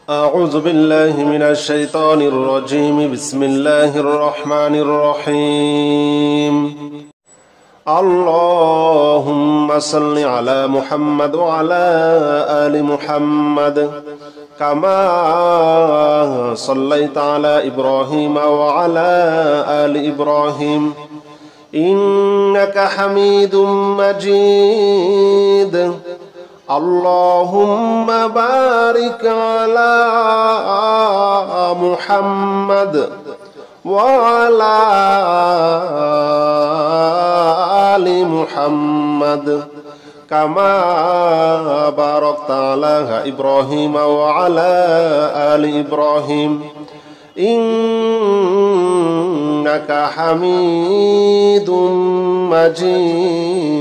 أعوذ بالله من الشيطان الرجيم بسم الله الرحمن الرحيم اللهم صل على محمد وعلى آل محمد كما صليت على إبراهيم وعلى آل إبراهيم إنك حميد مجيد اللهم بارك على محمد وعلى آل محمد كما باركت على إبراهيم وعلى آل إبراهيم إنك حميد مجيد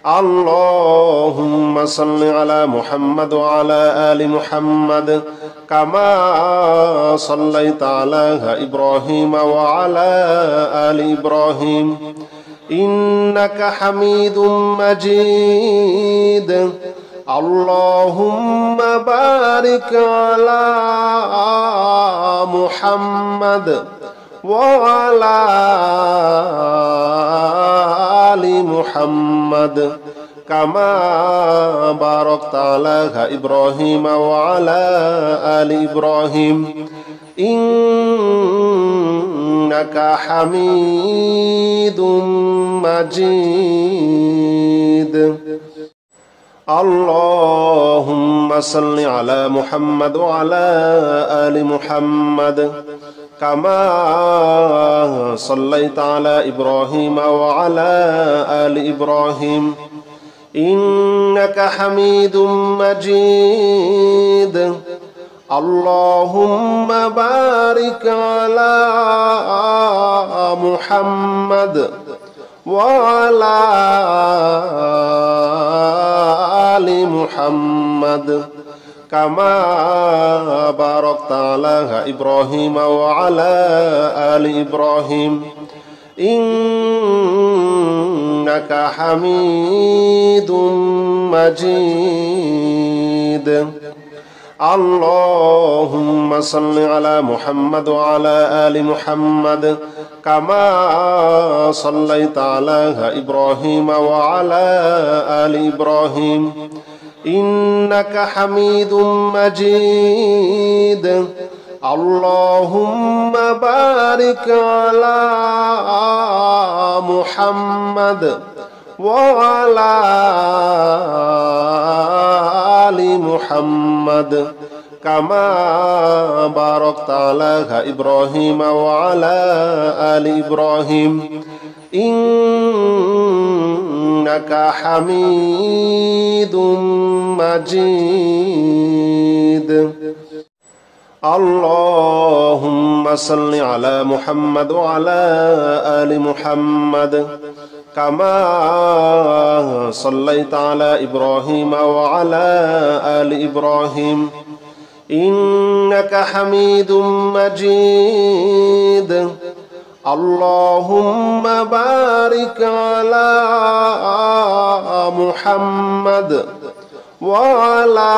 اللهم صل على محمد وعلى آل محمد كما صليت على إبراهيم وعلى آل إبراهيم إنك حميد مجيد اللهم بارك على محمد وعلى آل محمد كما باركت على إبراهيم وعلى آل إبراهيم إنك حميد مجيد اللهم صل على محمد وعلى آل محمد كما صليت على إبراهيم وعلى آل إبراهيم إنك حميد مجيد اللهم بارك على محمد وعلى آل محمد كما باركت على إبراهيم وعلى آل إبراهيم إنك حميد مجيد اللهم صل على محمد وعلى آل محمد كما صليت على إبراهيم وعلى آل إبراهيم إنك حميد مجيد اللهم بارك على محمد وعلى آل محمد كما باركت على إبراهيم وعلى آل إبراهيم إنك حميد مجيد اللهم صل على محمد وعلى آل محمد كما صليت على إبراهيم وعلى آل إبراهيم إنك حميد مجيد اللهم بارك على محمد وعلى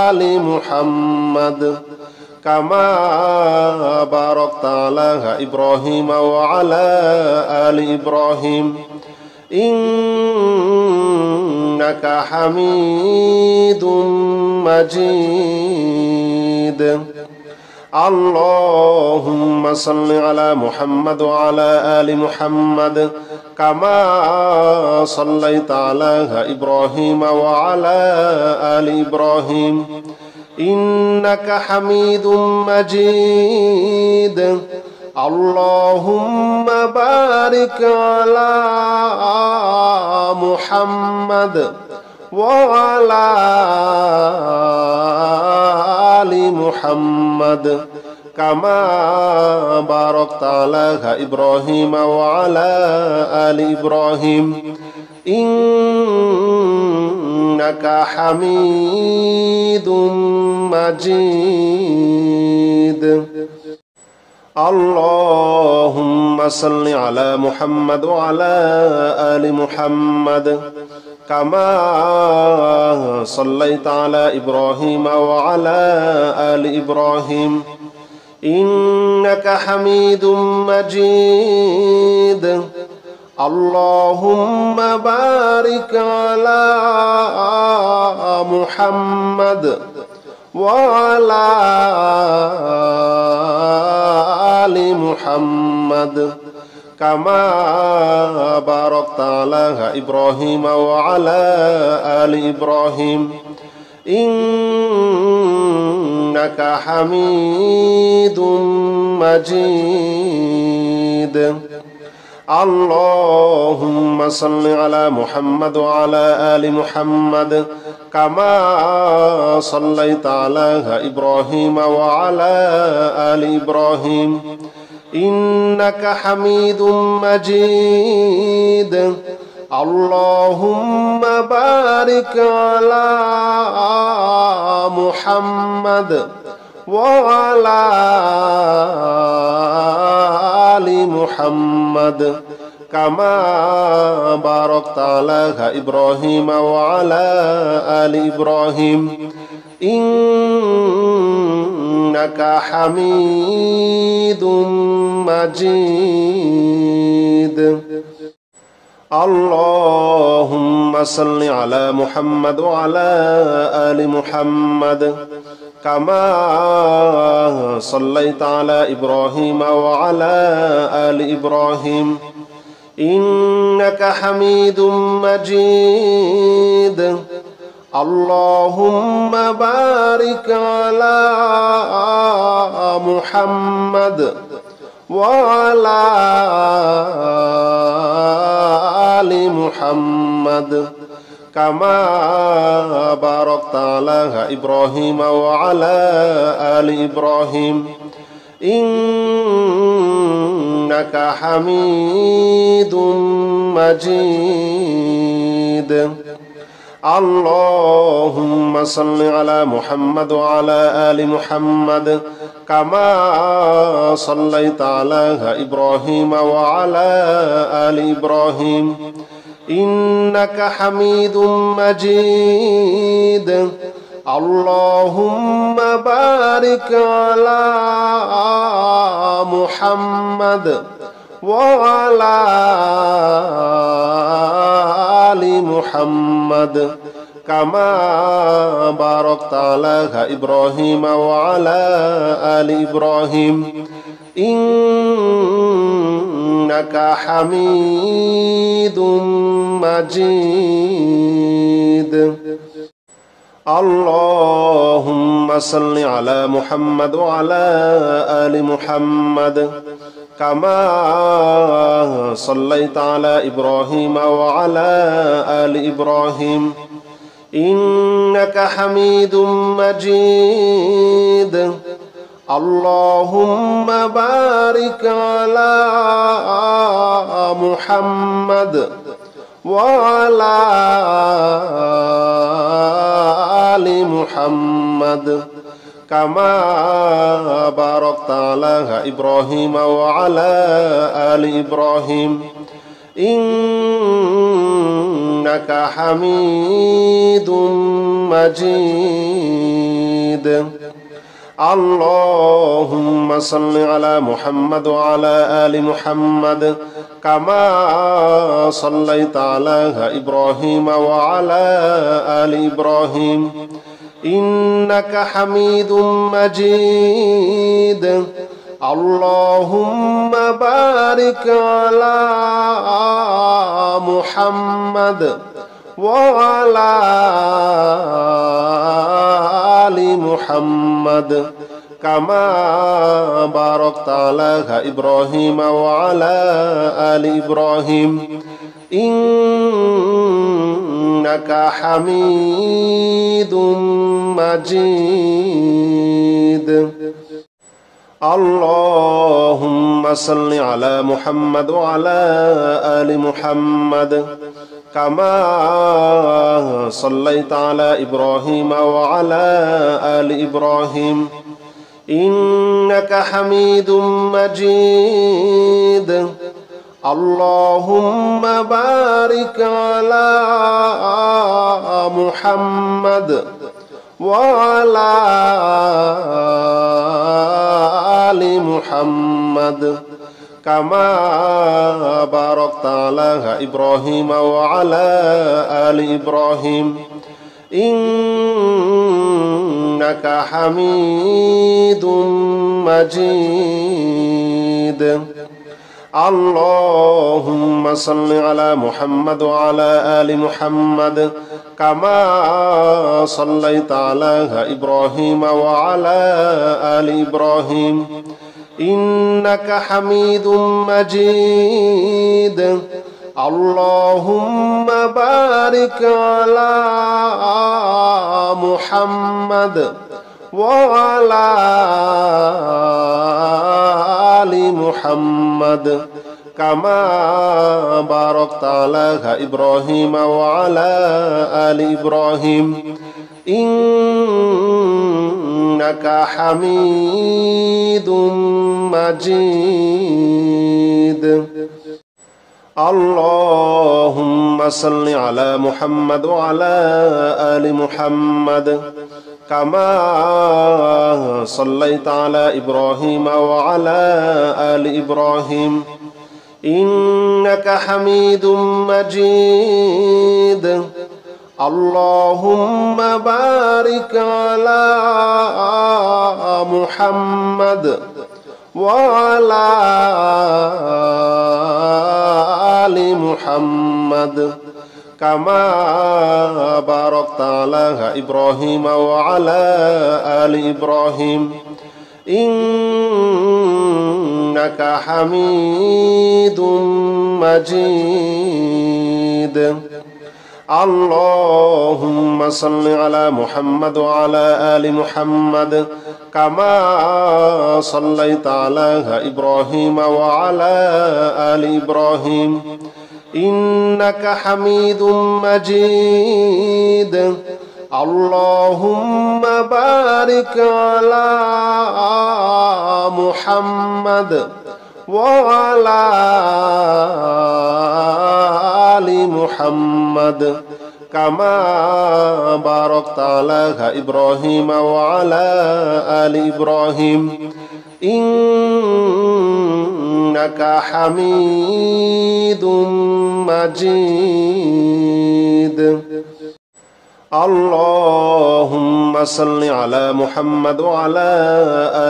آل محمد كما باركت على إبراهيم وعلى آل إبراهيم إنك حميد مجيد اللهم صل على محمد وعلى آل محمد كما صليت على إبراهيم وعلى آل إبراهيم إنك حميد مجيد اللهم بارك على محمد وعلى آل محمد كما باركت على إبراهيم وعلى آل إبراهيم إنك حميد مجيد اللهم صل على محمد وعلى آل محمد كما صليت على إبراهيم وعلى آل إبراهيم إنك حميد مجيد اللهم بارك على محمد وعلى آل محمد كما باركت على إبراهيم وعلى آل إبراهيم إنك حميد مجيد اللهم صل على محمد وعلى آل محمد كما صليت على إبراهيم وعلى آل إبراهيم إنك حميد مجيد اللهم بارك على محمد وعلى آل محمد كما باركت على إبراهيم وعلى آل إبراهيم إنك حميد مجيد اللهم صل على محمد وعلى آل محمد كما صليت على إبراهيم وعلى آل إبراهيم إنك حميد مجيد اللهم بارك على محمد وعلى آل محمد كما باركت على إبراهيم وعلى آل إبراهيم إنك حميد مجيد اللهم صل على محمد وعلى آل محمد كما صليت على إبراهيم وعلى آل إبراهيم إنك حميد مجيد اللهم بارك على محمد وعلى آل محمد كما باركت على إبراهيم وعلى آل إبراهيم إنك حميد مجيد اللهم صل على محمد وعلى آل محمد كما صليت على إبراهيم وعلى آل إبراهيم إنك حميد مجيد اللهم بارك على محمد وعلى آل محمد كما باركت على إبراهيم وعلى آل إبراهيم إنك حميد مجيد اللهم صل على محمد وعلى آل محمد كما صليت على إبراهيم وعلى آل إبراهيم إنك حميد مجيد اللهم بارك على محمد وعلى آل محمد كما باركت على إبراهيم وعلى آل إبراهيم إنك حميد مجيد اللهم صل على محمد وعلى آل محمد كما صليت على إبراهيم وعلى آل إبراهيم إنك حميد مجيد اللهم بارك على محمد وعلى آل محمد كما باركت على إبراهيم وعلى آل إبراهيم إنك حميد مجيد اللهم صل على محمد وعلى آل محمد كما صليت على إبراهيم وعلى آل إبراهيم إنك حميد مجيد اللهم بارك على محمد وعلى آل محمد كما باركت على إبراهيم وعلى آل إبراهيم إنك حميد مجيد اللهم صل على محمد وعلى آل محمد كما صليت على إبراهيم وعلى آل إبراهيم إنك حميد مجيد اللهم بارك على محمد وعلى آل محمد كما باركت على إبراهيم وعلى آل إبراهيم إنك حميد مجيد اللهم صل على محمد وعلى آل محمد كما صليت على إبراهيم وعلى آل إبراهيم إنك حميد مجيد اللهم بارك على محمد وعلى آل محمد كما باركت على إبراهيم وعلى آل إبراهيم إنك حميد مجيد اللهم صل على محمد وعلى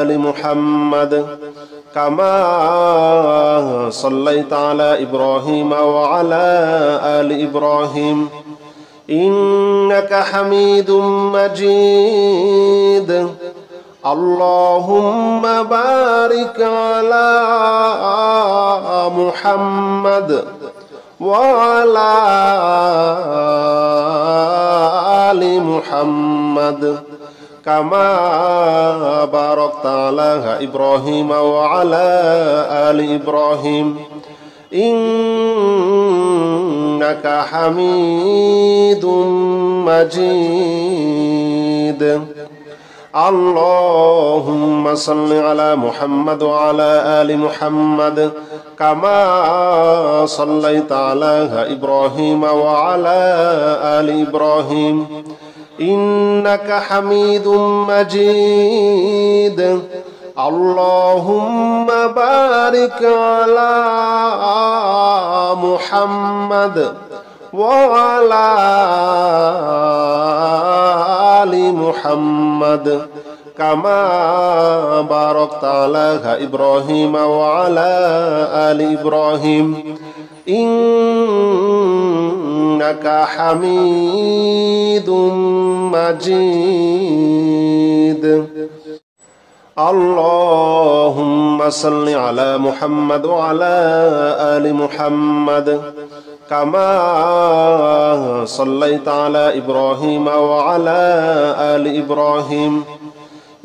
آل محمد كما صليت على إبراهيم وعلى آل إبراهيم إنك حميد مجيد اللهم بارك على محمد وعلى آل محمد كما باركت على إبراهيم وعلى آل إبراهيم إنك حميد مجيد اللهم صل على محمد وعلى آل محمد كما صليت على إبراهيم وعلى آل إبراهيم إنك حميد مجيد اللهم بارك على محمد وعلى آل محمد كما باركت على إبراهيم وعلى آل إبراهيم إنك حميد مجيد اللهم صل على محمد وعلى آل محمد كما صليت على إبراهيم وعلى آل إبراهيم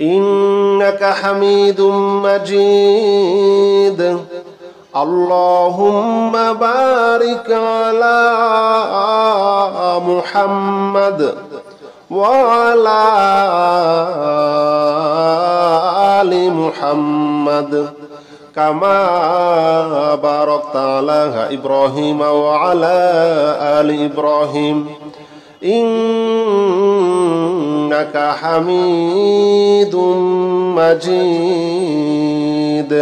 إنك حميد مجيد اللهم بارك على محمد وعلى آل محمد كما باركت على إبراهيم وعلى آل إبراهيم إنك حميد مجيد.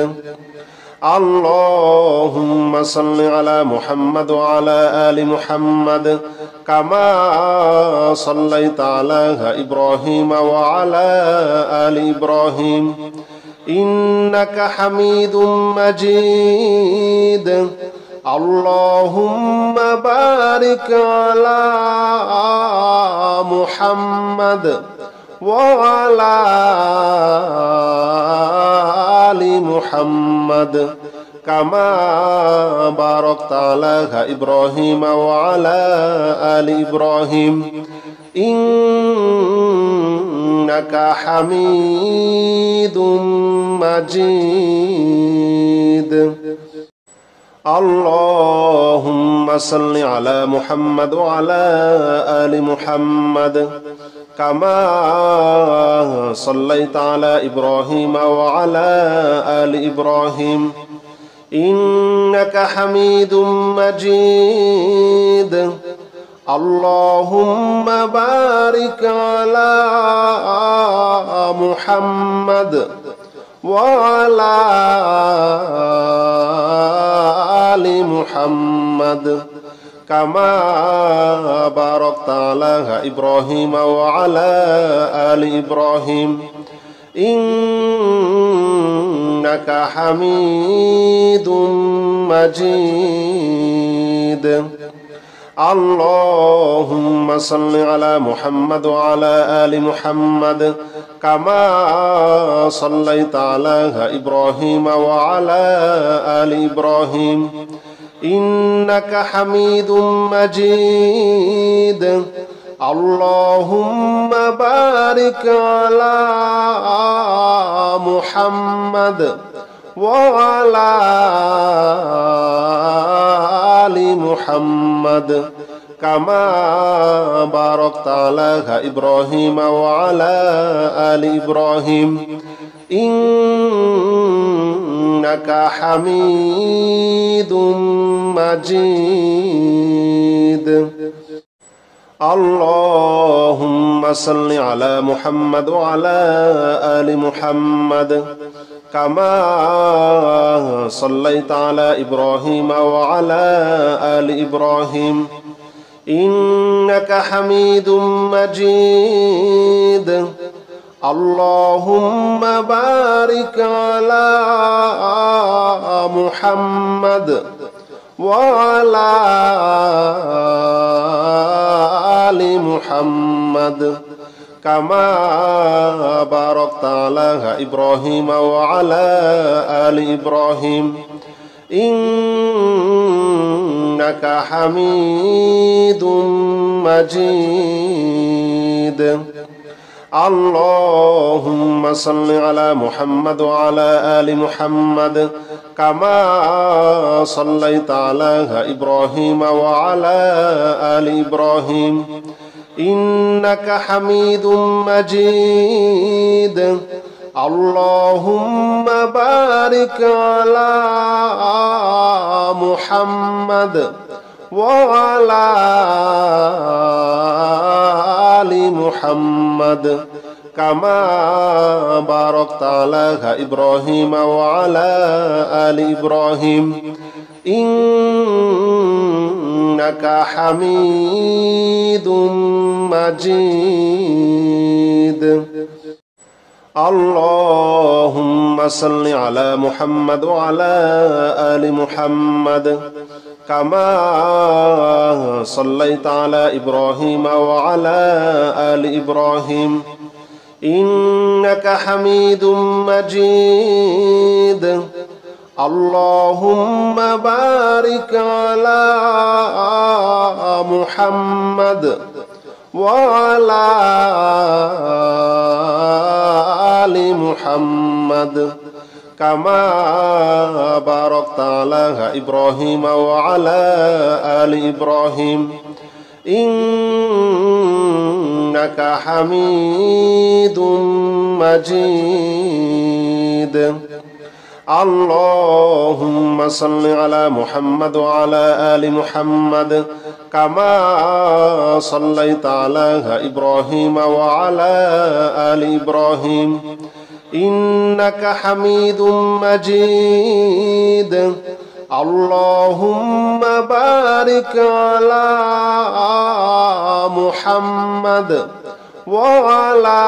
اللهم صل على محمد وعلى آل محمد كما صليت على إبراهيم وعلى آل إبراهيم إنك حميد مجيد. اللهم بارك على محمد وعلى آل محمد كما باركت على إبراهيم وعلى آل إبراهيم إنك حميد مجيد. اللهم صل على محمد وعلى آل محمد كما صليت على إبراهيم وعلى آل إبراهيم إنك حميد مجيد. اللهم بارك على محمد وعلى آل محمد كما باركت على إبراهيم وعلى آل إبراهيم إنك حميد مجيد. اللهم صل على محمد وعلى آل محمد كما صليت على إبراهيم وعلى آل إبراهيم إنك حميد مجيد. اللهم بارك على محمد وعلى آل محمد كما باركت على إبراهيم وعلى آل إبراهيم إنك حميد مجيد. اللهم صل على محمد وعلى آل محمد كما صليت على إبراهيم وعلى آل إبراهيم إنك حميد مجيد. اللهم بارك على محمد وعلى آل محمد كما باركت على إبراهيم وعلى آل إبراهيم إنك حميد مجيد. اللهم صل على محمد وعلى آل محمد كما صليت على إبراهيم وعلى آل إبراهيم إنك حميد مجيد. اللهم بارك على محمد وعلى آل محمد كما باركت على إبراهيم وعلى آل إبراهيم إنك حميد مجيد. اللهم صل على محمد وعلى آل محمد كما صليت على إبراهيم وعلى آل إبراهيم إنك حميد مجيد. اللهم بارك على محمد وعلى آل محمد كما باركت على إبراهيم وعلى آل إبراهيم إنك حميد مجيد. اللهم صل على محمد وعلى آل محمد كما صليت على إبراهيم وعلى آل إبراهيم إنك حميد مجيد اللهم بارك على محمد وعلى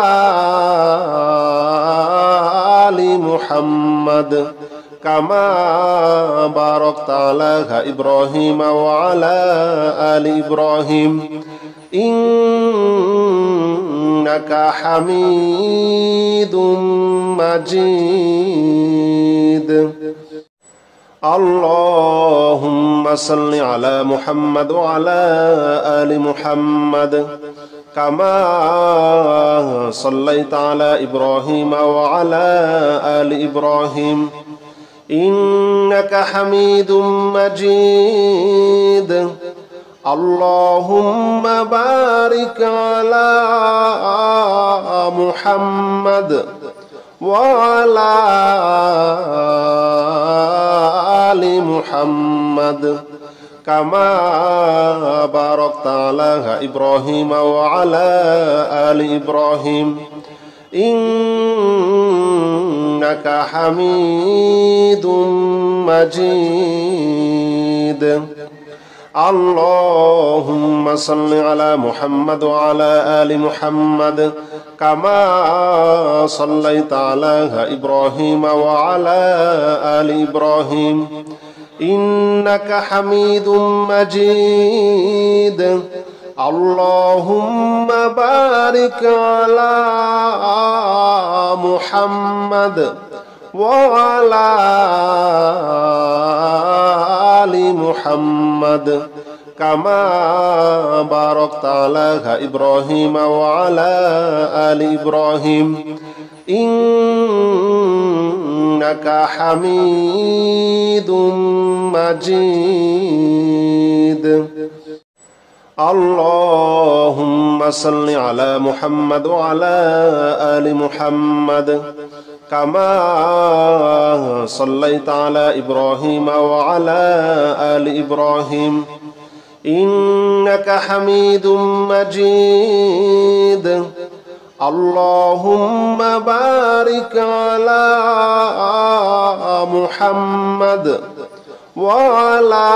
آل محمد كما باركت على إبراهيم وعلى آل إبراهيم إنك حميد مجيد اللهم صل على محمد وعلى آل محمد كما صليت على إبراهيم وعلى آل إبراهيم إنك حميد مجيد اللهم بارك على محمد وعلى آل محمد كما باركت على إبراهيم وعلى آل إبراهيم إنك حميد مجيد اللهم صل على محمد وعلى آل محمد كما صليت على إبراهيم وعلى آل إبراهيم إنك حميد مجيد اللهم بارك على محمد وعلى آل محمد كما باركت على إبراهيم وعلى آل إبراهيم إنك حميد مجيد اللهم صل على محمد وعلى آل محمد كما صليت على إبراهيم وعلى آل إبراهيم إنك حميد مجيد اللهم بارك على محمد وعلى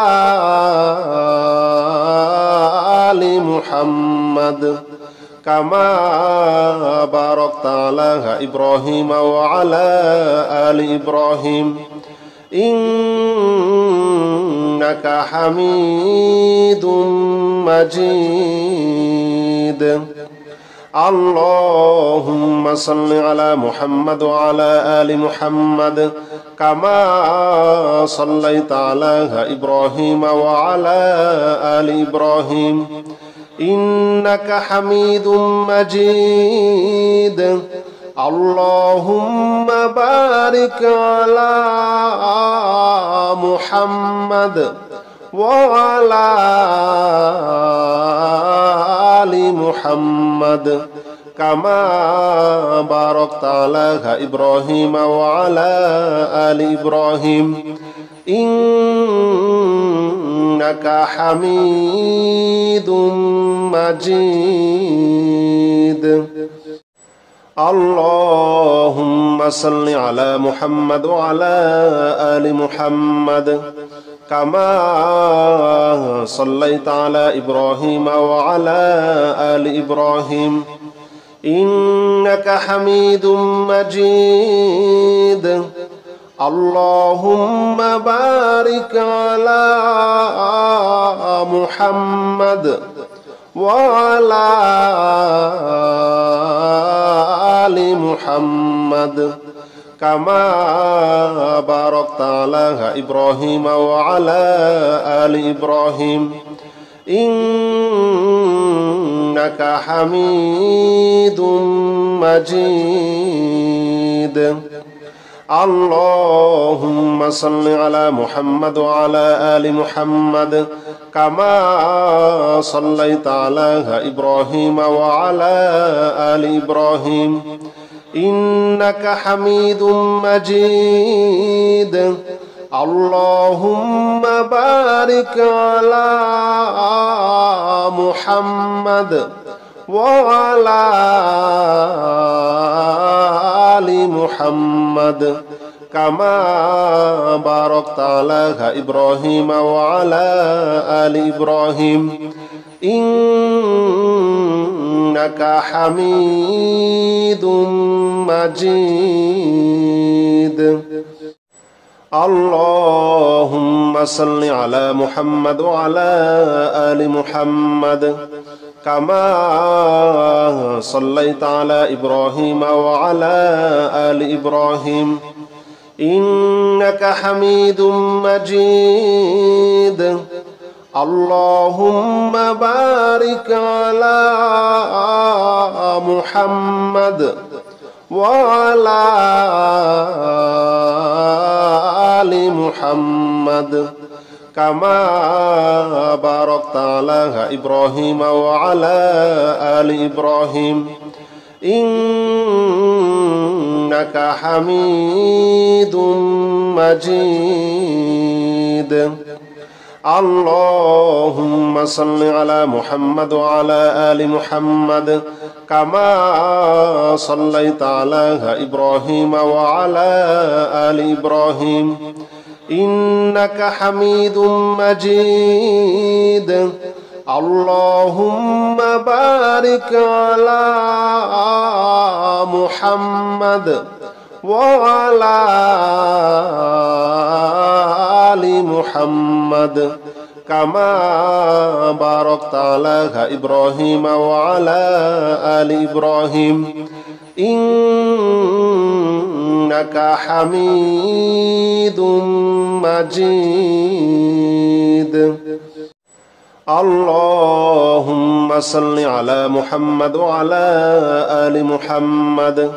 آل محمد كما باركت على إبراهيم وعلى آل إبراهيم إنك حميد مجيد اللهم صل على محمد وعلى آل محمد كما صليت على إبراهيم وعلى آل إبراهيم إنك حميد مجيد اللهم بارك على محمد وعلى آل محمد كما باركت على إبراهيم وعلى آل إبراهيم إنك حميد مجيد اللهم صل على محمد وعلى آل محمد كما صليت على إبراهيم وعلى آل إبراهيم إنك حميد مجيد اللهم بارك على محمد وعلى آل محمد كما باركت على إبراهيم وعلى آل إبراهيم إنك حميد مجيد اللهم صل على محمد وعلى آل محمد كما صليت على إبراهيم وعلى آل إبراهيم إنك حميد مجيد اللهم بارك على محمد وعلى آل محمد كما باركت على إبراهيم وعلى آل إبراهيم إنك حميد مجيد اللهم صل على محمد وعلى آل محمد كما صليت على إبراهيم وعلى آل إبراهيم إنك حميد مجيد اللهم بارك على محمد وعلى آل محمد كما باركت على إبراهيم وعلى آل إبراهيم إنك حميد مجيد اللهم صل على محمد وعلى آل محمد كما صليت على إبراهيم وعلى آل إبراهيم إنك حميد مجيد اللهم بارك على محمد وعلى آل محمد كما باركت على إبراهيم وعلى آل إبراهيم إنك حميد مجيد اللهم صل على محمد وعلى آل محمد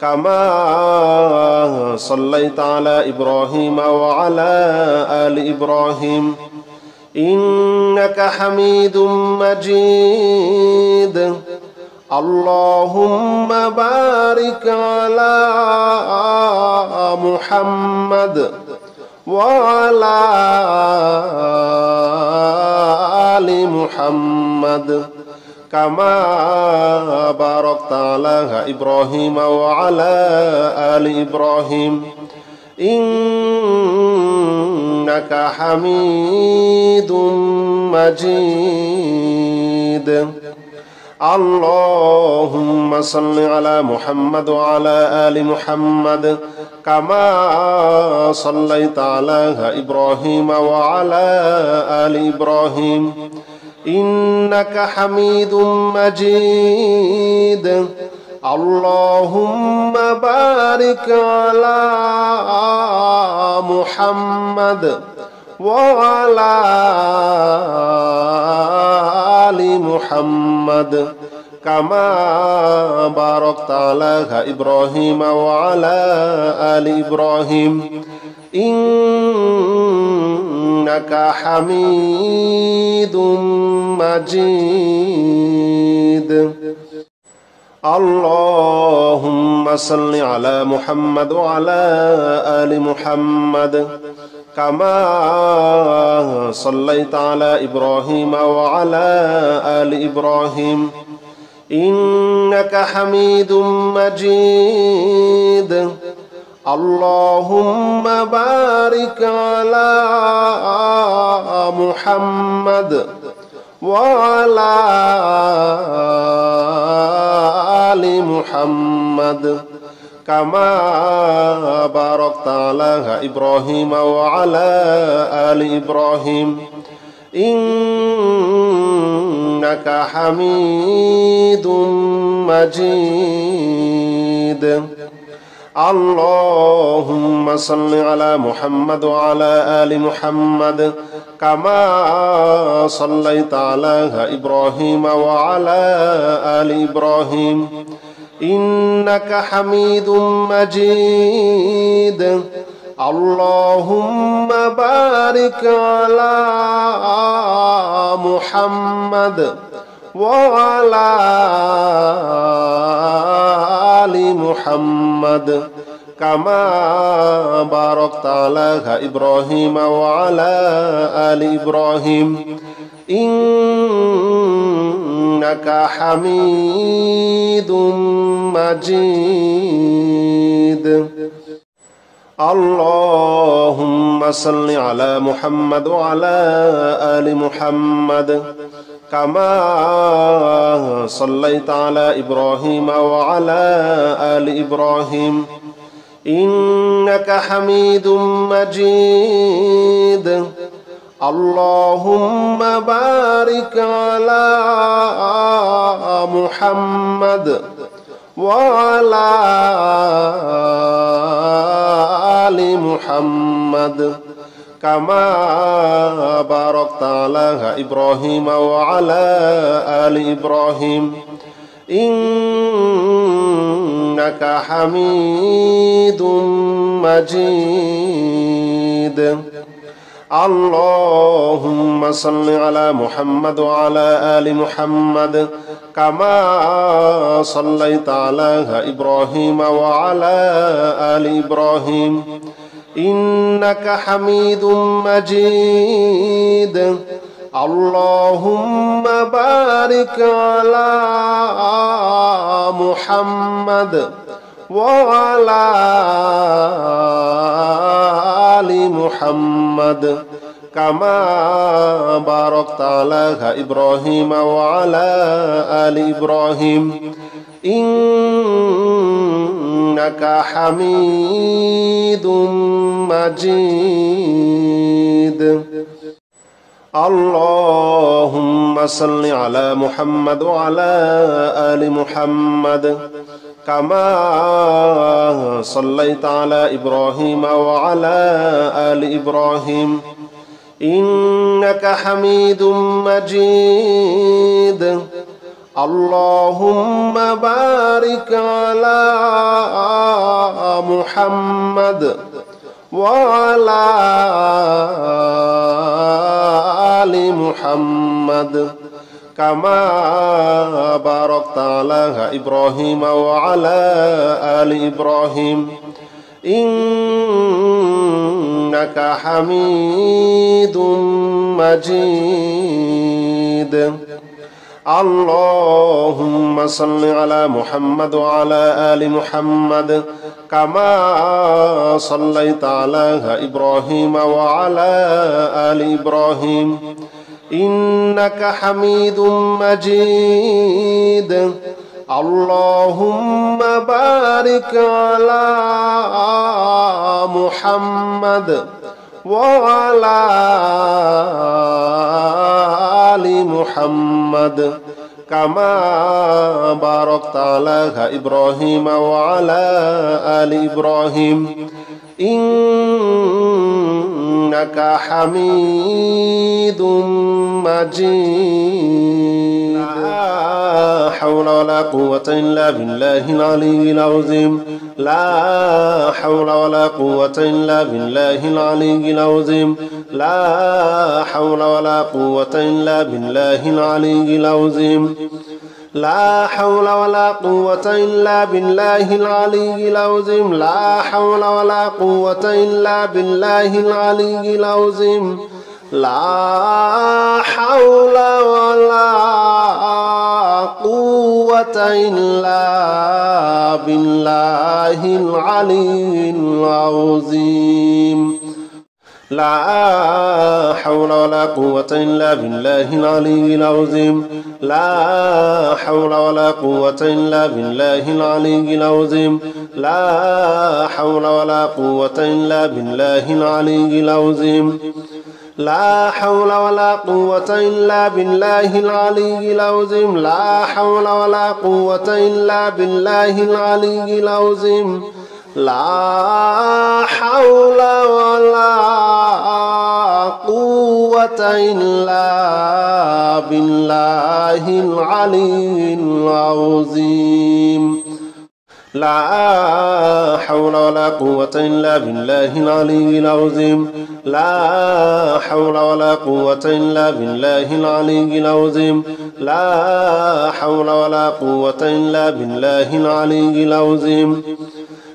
كما صليت على إبراهيم وعلى آل إبراهيم إنك حميد مجيد اللهم بارك على محمد وعلى آل محمد كما باركت على إبراهيم وعلى آل إبراهيم إنك حميد مجيد اللهم صل على محمد وعلى آل محمد كما صليت على إبراهيم وعلى آل إبراهيم إنك حميد مجيد اللهم بارك على محمد وعلى آل محمد كما باركت على إبراهيم وعلى آل إبراهيم إنك حميد مجيد اللهم صل على محمد وعلى آل محمد كما صليت على إبراهيم وعلى آل إبراهيم إنك حميد مجيد اللهم بارك على محمد وعلى آل محمد كما باركت على إبراهيم وعلى آل إبراهيم إنك حميد مجيد اللهم صل على محمد وعلى آل محمد كما صليت على إبراهيم وعلى آل إبراهيم إنك حميد مجيد اللهم بارك على محمد وعلى آل محمد محمد كما باركت على إبراهيم وعلى آل إبراهيم إنك حميد مجيد اللهم صل على محمد وعلى آل محمد كما صليت على إبراهيم وعلى آل إبراهيم إنك حميد مجيد اللهم بارك على محمد وعلى آل محمد كما باركت على إبراهيم وعلى آل إبراهيم إنك حميد مجيد اللهم صل على محمد وعلى آل محمد كما صليت على إبراهيم وعلى آل إبراهيم إنك حميد مجيد اللهم بارك على محمد وعلى آل محمد كما باركت على إبراهيم وعلى آل إبراهيم إنك حميد مجيد اللهم صل على محمد وعلى آل محمد كما صليت على إبراهيم وعلى آل إبراهيم إنك حميد مجيد اللهم بارك على محمد وعلى آل محمد كما باركت على إبراهيم وعلى آل إبراهيم إنك حميد مجيد اللهم صل على محمد وعلى آل محمد كما صليت على إبراهيم وعلى آل إبراهيم إنك حميد مجيد اللهم بارك على محمد وعلى آل محمد كما باركت على إبراهيم وعلى آل إبراهيم إنك حميد مجيد لا حول ولا قوة إلا بالله العلي العظيم لا حول ولا قوة إلا بالله العلي العظيم لا حول ولا قوة إلا بالله العلي العظيم لا حول ولا قوة إلا بالله العلي العظيم لا حول ولا قوة إلا بالله العلي العظيم لا حول ولا قوة إلا بالله العلي العظيم لا حول ولا قوة إلا بالله العلي العظيم لا حول ولا قوة إلا بالله العلي العظيم لا حول ولا قوة إلا بالله العلي العظيم لا حول ولا قوة إلا بالله العلي العظيم لا حول ولا قوة إلا بالله العلي العظيم لا حول ولا قوة إلا بالله العلي العظيم لا حول ولا قوة إلا بالله العلي العظيم لا حول ولا قوة إلا بالله العلي العظيم لا حول ولا قوة إلا بالله العلي العظيم